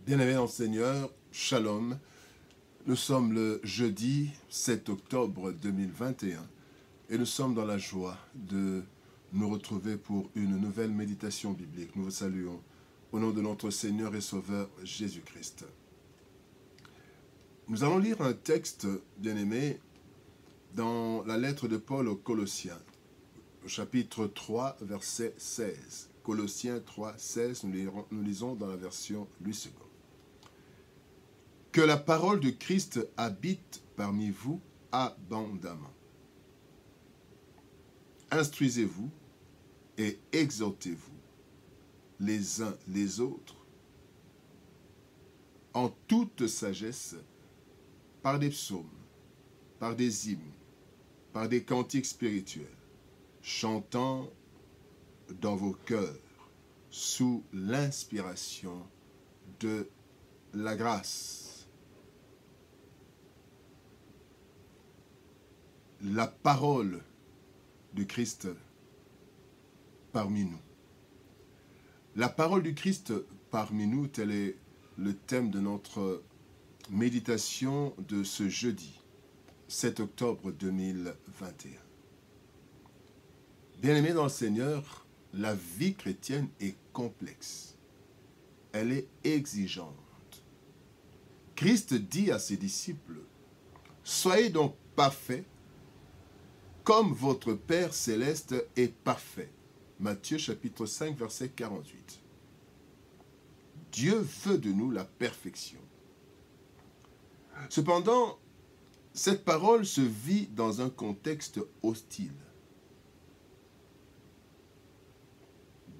Bien-aimés dans le Seigneur, Shalom. Nous sommes le jeudi 7 octobre 2021 et nous sommes dans la joie de nous retrouver pour une nouvelle méditation biblique. Nous vous saluons au nom de notre Seigneur et Sauveur Jésus-Christ. Nous allons lire un texte, bien-aimé, dans la lettre de Paul aux Colossiens, au chapitre 3, verset 16. Colossiens 3, 16, nous lisons dans la version Louis II. Que la parole de Christ habite parmi vous abondamment. Instruisez-vous et exhortez-vous les uns les autres en toute sagesse par des psaumes, par des hymnes, par des cantiques spirituels, chantant dans vos cœurs sous l'inspiration de la grâce. La parole de Christ parmi nous. La parole du Christ parmi nous, tel est le thème de notre méditation de ce jeudi, 7 octobre 2021. Bien-aimés dans le Seigneur, la vie chrétienne est complexe. Elle est exigeante. Christ dit à ses disciples, « Soyez donc parfaits, comme votre Père céleste est parfait. » Matthieu chapitre 5, verset 48. Dieu veut de nous la perfection. Cependant, cette parole se vit dans un contexte hostile.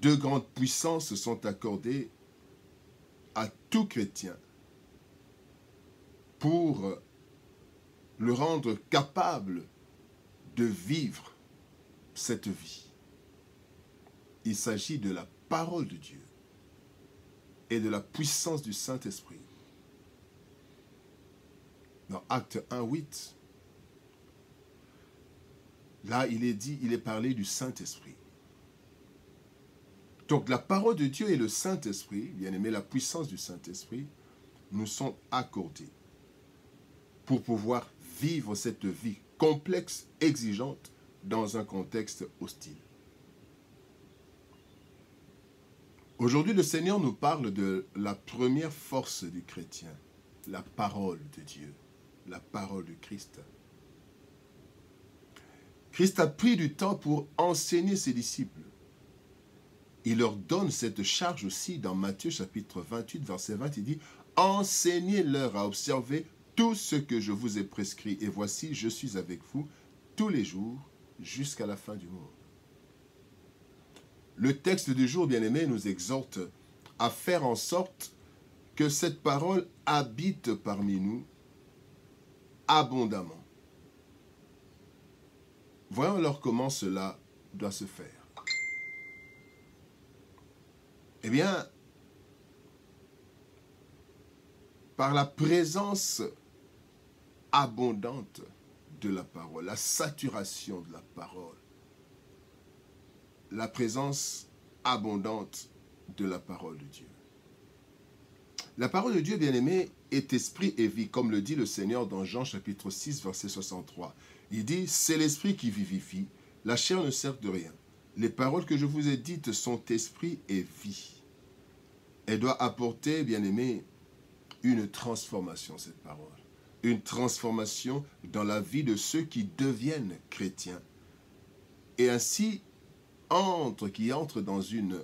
Deux grandes puissances sont accordées à tout chrétien pour le rendre capable de vivre cette vie. Il s'agit de la parole de Dieu et de la puissance du Saint-Esprit. Dans Acte 1, 8, là il est parlé du Saint-Esprit. Donc la parole de Dieu et le Saint-Esprit, bien aimé, la puissance du Saint-Esprit, nous sont accordés pour pouvoir vivre cette vie complexe, exigeante, dans un contexte hostile. Aujourd'hui, le Seigneur nous parle de la première force du chrétien, la parole de Dieu, la parole de Christ. Christ a pris du temps pour enseigner ses disciples. Il leur donne cette charge aussi dans Matthieu chapitre 28, verset 20, il dit « Enseignez-leur à observer tout ce que je vous ai prescrit, et voici, je suis avec vous tous les jours jusqu'à la fin du monde. » Le texte du jour, bien-aimé, nous exhorte à faire en sorte que cette parole habite parmi nous abondamment. Voyons alors comment cela doit se faire. Eh bien, par la présence abondante de la parole, la saturation de la parole, la présence abondante de la parole de Dieu. La parole de Dieu, bien-aimé, est esprit et vie, comme le dit le Seigneur dans Jean chapitre 6, verset 63. Il dit, c'est l'esprit qui vivifie, la chair ne sert de rien. Les paroles que je vous ai dites sont esprit et vie. Elle doit apporter, bien-aimé, une transformation, cette parole. Une transformation dans la vie de ceux qui deviennent chrétiens. Et ainsi, qui entrent dans une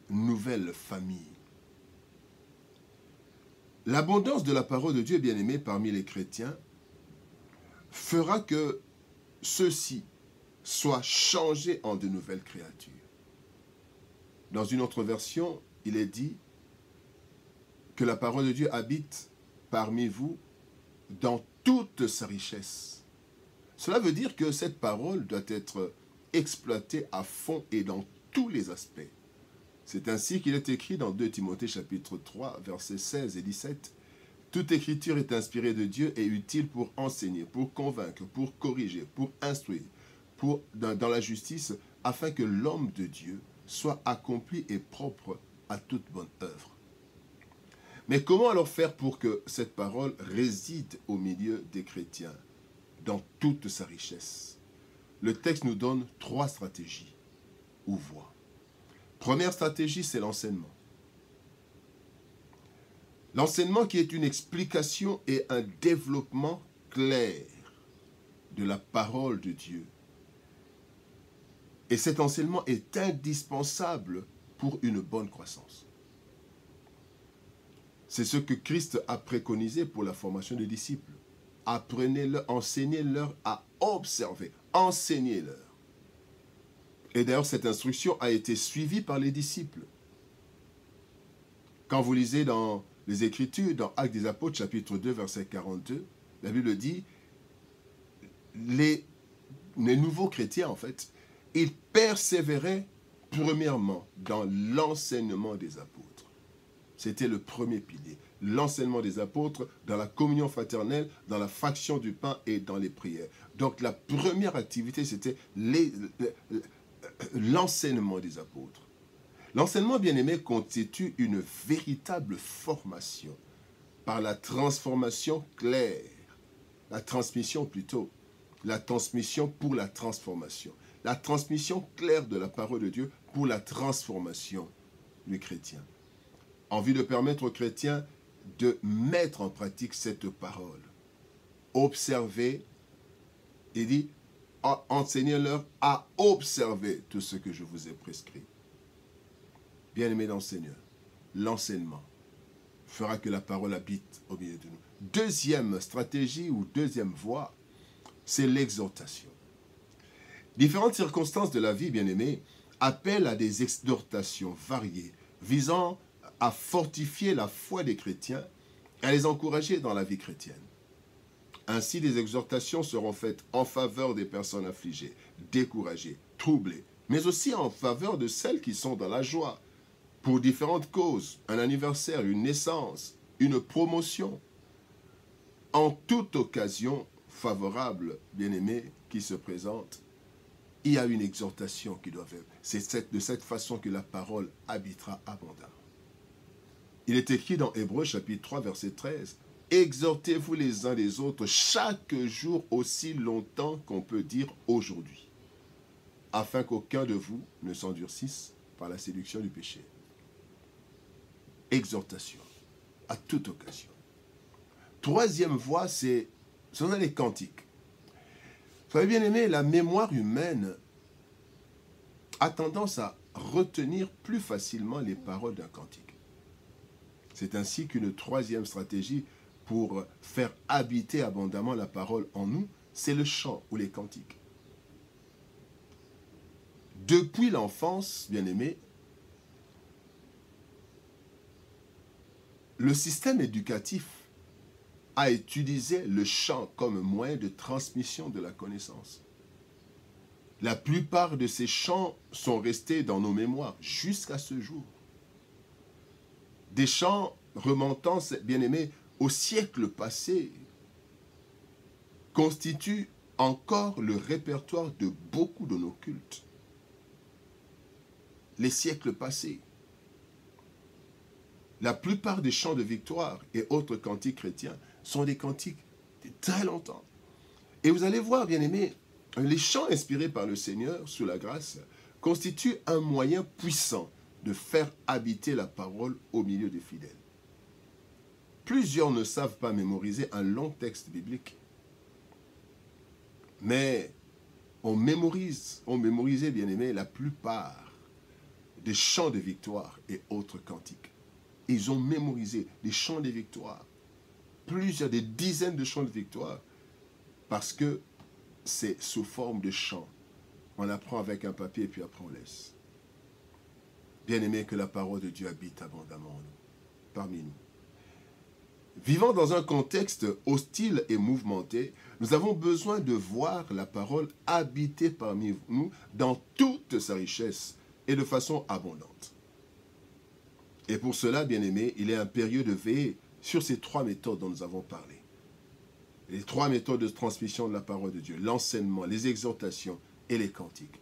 nouvelle famille. L'abondance de la parole de Dieu, bien-aimé, parmi les chrétiens, fera que ceux-ci soient changés en de nouvelles créatures. Dans une autre version, il est dit que la parole de Dieu habite parmi vous dans toute sa richesse. Cela veut dire que cette parole doit être exploitée à fond et dans tous les aspects. C'est ainsi qu'il est écrit dans 2 Timothée chapitre 3, versets 16 et 17. « Toute écriture est inspirée de Dieu et utile pour enseigner, pour convaincre, pour corriger, pour instruire, dans la justice, afin que l'homme de Dieu soit accompli et propre à toute bonne œuvre. » Mais comment alors faire pour que cette parole réside au milieu des chrétiens dans toute sa richesse? Le texte nous donne 3 stratégies ou voies. Première stratégie, c'est l'enseignement. L'enseignement qui est une explication et un développement clair de la parole de Dieu. Et cet enseignement est indispensable pour une bonne croissance. C'est ce que Christ a préconisé pour la formation des disciples. Apprenez-leur, enseignez-leur à observer. Enseignez-leur. Et d'ailleurs, cette instruction a été suivie par les disciples. Quand vous lisez dans les Écritures, dans Actes des Apôtres, chapitre 2, verset 42, la Bible dit, les nouveaux chrétiens, en fait, ils persévéraient premièrement dans l'enseignement des apôtres. C'était le premier pilier. L'enseignement des apôtres dans la communion fraternelle, dans la fraction du pain et dans les prières. Donc la première activité, c'était l'enseignement des apôtres. L'enseignement, bien-aimé, constitue une véritable formation par la transformation claire. La transmission plutôt. La transmission pour la transformation. La transmission claire de la parole de Dieu pour la transformation du chrétien. En vue de permettre aux chrétiens de mettre en pratique cette parole. Observer, il dit, enseignez-leur à observer tout ce que je vous ai prescrit. Bien-aimés dans le Seigneur, l'enseignement fera que la parole habite au milieu de nous. Deuxième stratégie ou deuxième voie, c'est l'exhortation. Différentes circonstances de la vie, bien-aimés, appellent à des exhortations variées visant à fortifier la foi des chrétiens et à les encourager dans la vie chrétienne. Ainsi, des exhortations seront faites en faveur des personnes affligées, découragées, troublées, mais aussi en faveur de celles qui sont dans la joie, pour différentes causes, un anniversaire, une naissance, une promotion. En toute occasion favorable, bien-aimés, qui se présente, il y a une exhortation qui doit être. C'est de cette façon que la parole habitera abondamment. Il est écrit dans Hébreux chapitre 3, verset 13, « Exhortez-vous les uns les autres chaque jour aussi longtemps qu'on peut dire aujourd'hui, afin qu'aucun de vous ne s'endurcisse par la séduction du péché. » Exhortation, à toute occasion. Troisième voie, ce sont les cantiques. Vous savez bien aimé, la mémoire humaine a tendance à retenir plus facilement les paroles d'un cantique. C'est ainsi qu'une troisième stratégie pour faire habiter abondamment la parole en nous, c'est le chant ou les cantiques. Depuis l'enfance, bien-aimé, le système éducatif a utilisé le chant comme moyen de transmission de la connaissance. La plupart de ces chants sont restés dans nos mémoires jusqu'à ce jour. Des chants remontant, bien aimé, au siècle passé, constituent encore le répertoire de beaucoup de nos cultes. Les siècles passés. La plupart des chants de victoire et autres cantiques chrétiens sont des cantiques de très longtemps. Et vous allez voir, bien aimé, les chants inspirés par le Seigneur, sous la grâce, constituent un moyen puissant de faire habiter la parole au milieu des fidèles. Plusieurs ne savent pas mémoriser un long texte biblique. Mais on mémorisait, bien aimé, la plupart des chants de victoire et autres cantiques. Ils ont mémorisé des chants de victoire, des dizaines de chants de victoire, parce que c'est sous forme de chants. On apprend avec un papier et puis après on laisse. Bien aimé, que la parole de Dieu habite abondamment en nous, parmi nous. Vivant dans un contexte hostile et mouvementé, nous avons besoin de voir la parole habiter parmi nous dans toute sa richesse et de façon abondante. Et pour cela, bien aimé, il est impérieux de veiller sur ces trois méthodes dont nous avons parlé. Les trois méthodes de transmission de la parole de Dieu, l'enseignement, les exhortations et les cantiques.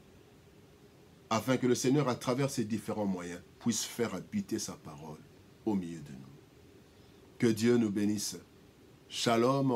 Afin que le Seigneur, à travers ces différents moyens, puisse faire habiter sa parole au milieu de nous. Que Dieu nous bénisse. Shalom.